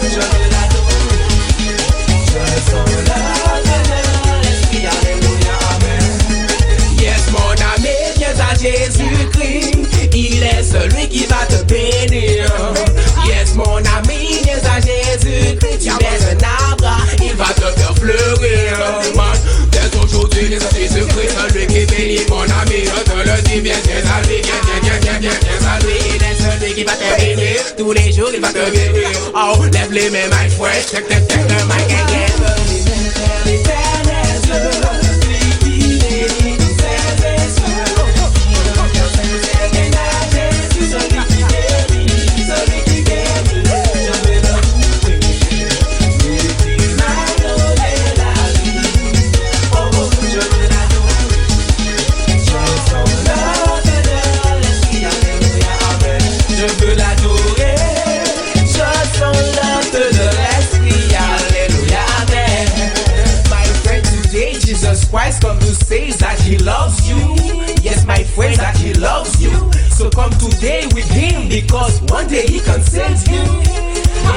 je veux l'adorer. Je sens l'œuvre de l'Esprit, alléluia, amen. Yes, mon ami, viens à Jésus-Christ, il est celui qui va te bénir. Yes, mon ami, viens à Jésus-Christ, tu es un arbre, il va te faire fleurir. Man, dès aujourd'hui, viens à Jésus-Christ, celui qui bénit, mon ami, je te le dis, viens à lui, viens à lui. Il est celui qui va te bénir, tous les jours il va te bénir. Oh, lève les mains, my friend, check le mic again. Christ come to say that he loves you. Yes, my friends, that he loves you. So come today with him, because one day he can save you.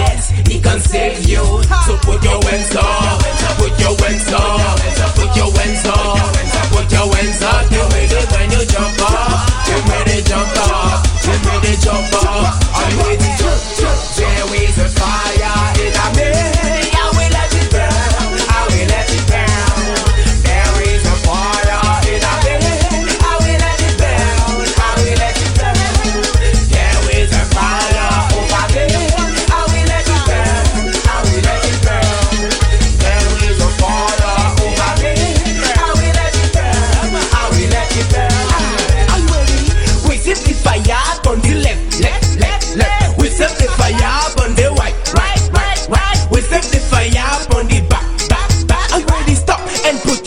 Yes, he can save you. So put your hands up, put your hands up, put your hands up, put your hands up. You ready when you jump up? You ready jump up? You ready jump up? Are you ready? There is a fire in a me. I will let it burn. I will let it burn.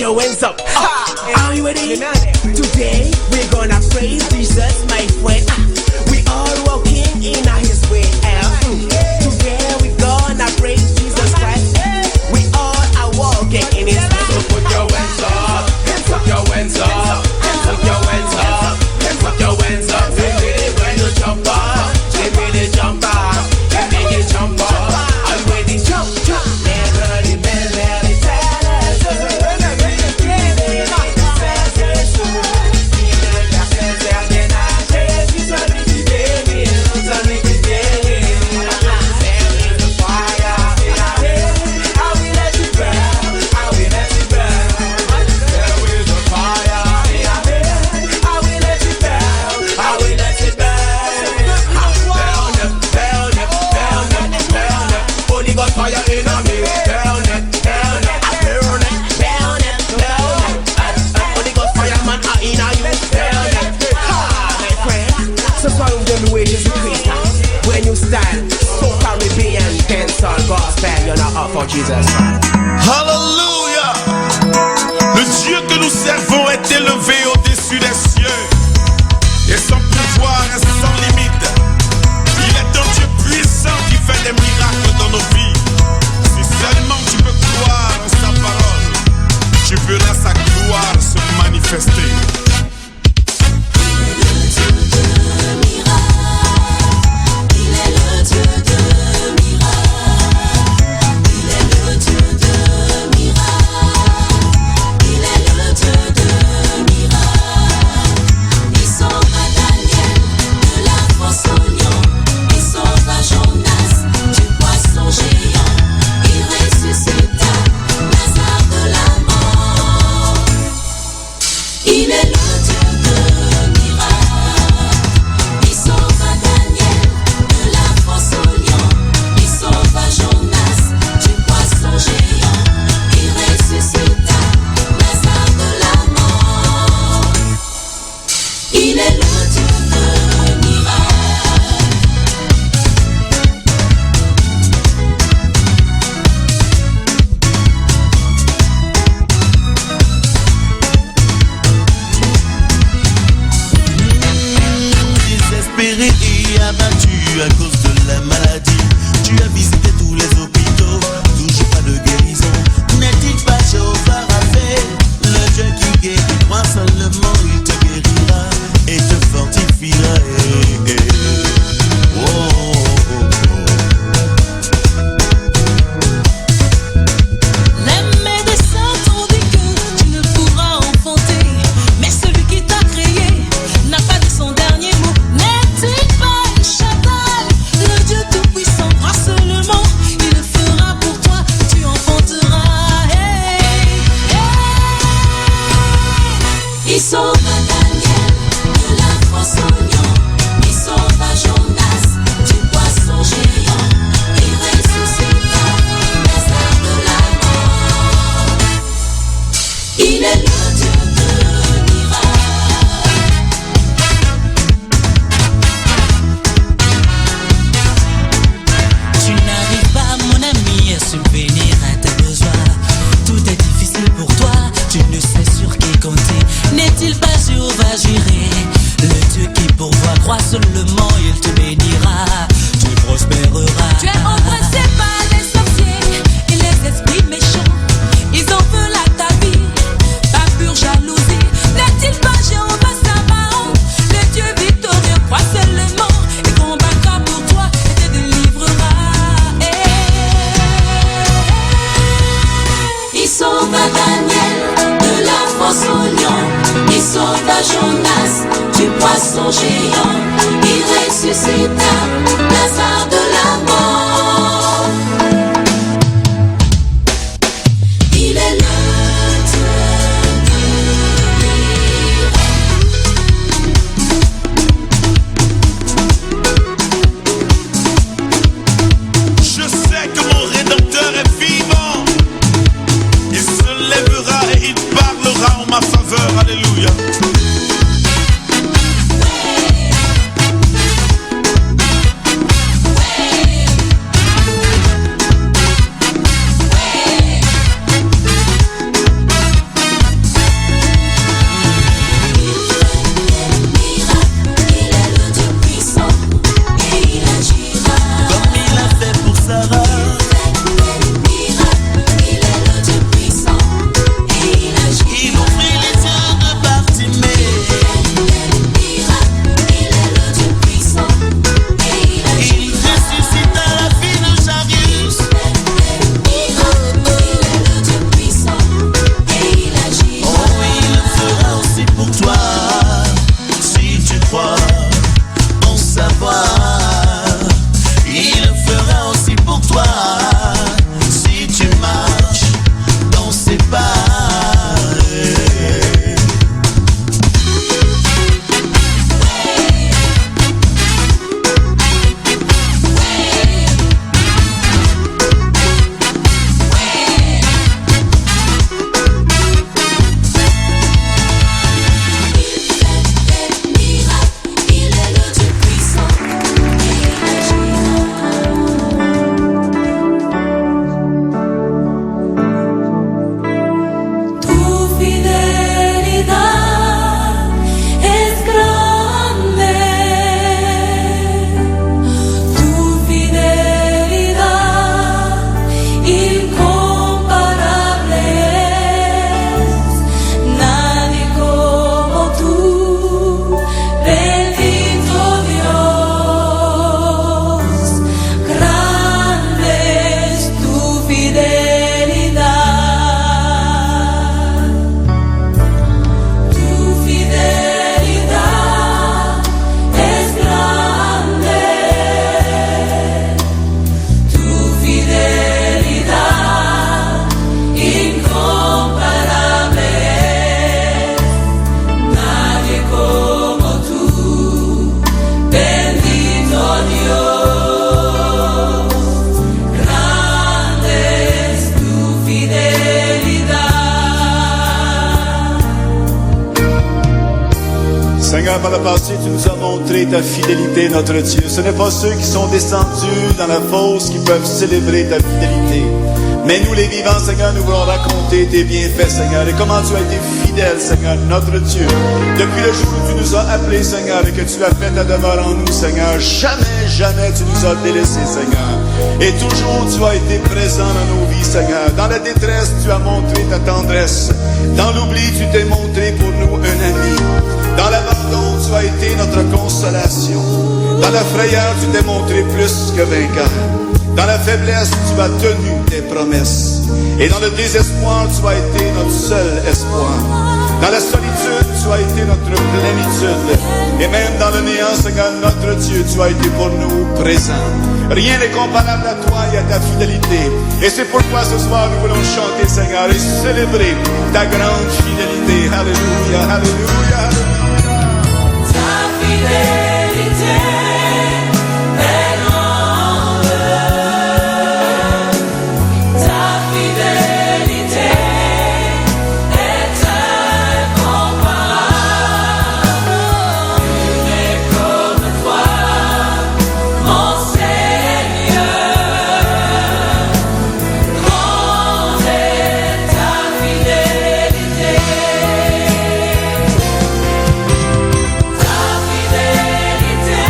Hands up. Are you ready? Today we're gonna praise Jesus, my friend. We all walking in his way. Today we're gonna praise Jesus Christ. We all are walking in his way. So put your hands up, put your hands up, put your hands up, put your hands up. We ready when you jump up. We ready jump up. We ready jump up. Are you ready? Jump, jump. For Jesus. Hallelujah. Le Dieu que nous servons est élevé au-dessus des cieux et son pouvoir est sans limite. Il est un Dieu puissant qui fait des miracles dans nos vies. Si seulement tu peux croire en sa parole, tu verras sa gloire se manifester. Il est le Dieu de miracles. Il est le Dieu de géant, il ressuscita Lazare de la mort. Il est le Dieu de Je sais que mon Rédempteur est vivant. Il se lèvera et il parlera en ma faveur. Alléluia. Seigneur, par le passé, tu nous as montré ta fidélité, notre Dieu. Ce n'est pas ceux qui sont descendus dans la fosse qui peuvent célébrer ta fidélité. Mais nous, les vivants, Seigneur, nous voulons raconter tes bienfaits, Seigneur, et comment tu as été fidèle, Seigneur, notre Dieu. Depuis le jour où tu nous as appelés, Seigneur, et que tu as fait ta demeure en nous, Seigneur, jamais, jamais tu nous as délaissés, Seigneur. Et toujours tu as été présent dans nos vies, Seigneur. Dans la détresse, tu as montré ta tendresse. Dans l'oubli, tu t'es montré pour nous un ami. Dans l'abandon, tu as été notre consolation. Dans la frayeur, tu t'es montré plus que vainqueur. Dans la faiblesse, tu as tenu tes promesses. Et dans le désespoir, tu as été notre seul espoir. Dans la solitude, tu as été notre plénitude. Et même dans le néant, Seigneur, notre Dieu, tu as été pour nous présent. Rien n'est comparable à toi et à ta fidélité. Et c'est pourquoi ce soir, nous voulons chanter, Seigneur, et célébrer ta grande fidélité. Alléluia, alléluia, alléluia. ta fidélité est grande. Ta fidélité est incomparable. Nul n'est comme toi, mon Seigneur. Grande est ta fidélité. Ta fidélité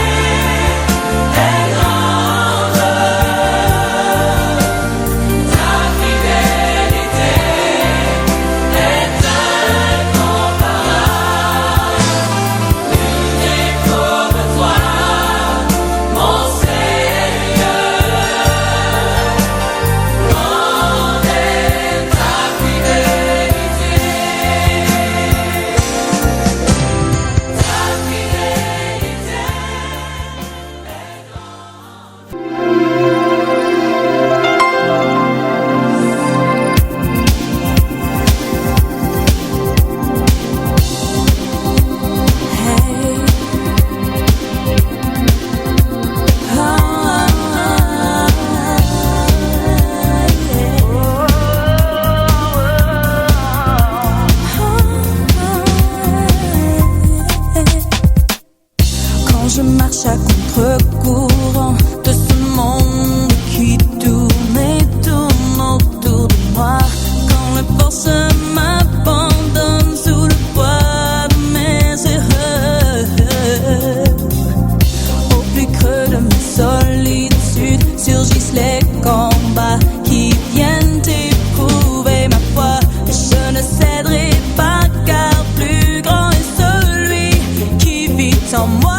les combats qui viennent éprouver ma foi. Je ne céderai pas car plus grand est celui qui vit en moi.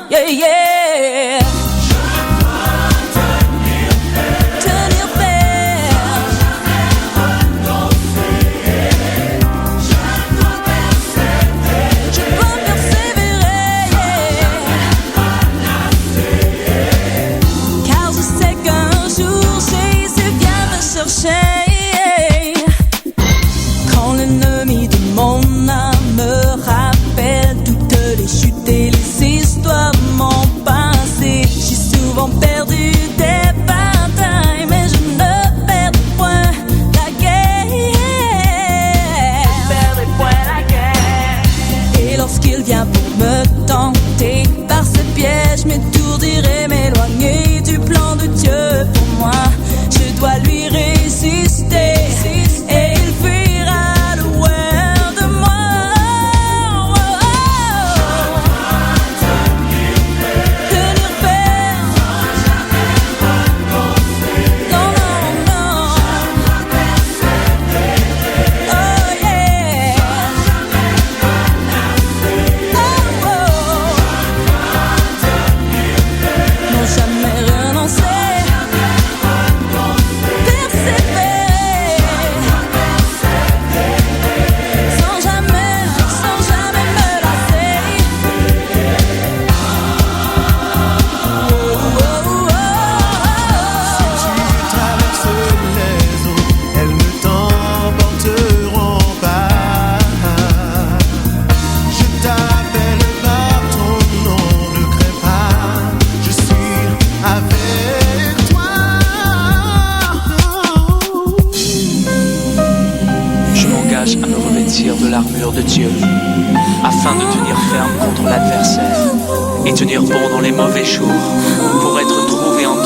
Yeah, yeah. Tenir ferme. Je dois persévérer, car je sais qu'un jour Jésus vient me chercher. Quand l'ennemi de mon âme me rappelle toutes les chutes et les histoires de mon passé, j'ai souvent perdu des batailles, mais je ne perds point la guerre. Et lorsqu'il vient pour me tenter par ce piège, m'étourdir et m'éloigner du plan de Dieu pour moi, je dois lui résister et il fuira loin de moi. Tenir ferme. Non, non, non. Oh yeah. Oh, oh. Non, jamais renoncer. Persévérer. Sans jamais me lasser. Oh, oh, oh. Traverse les eaux, elles ne t'emporteront pas. Je t'appelle par ton nom, ne crains pas, je suis avec toi. Je m'engage à me revêtir de l'armure de Dieu, afin de tenir ferme contre l'adversaire et tenir bon dans les mauvais jours, pour être trouvé en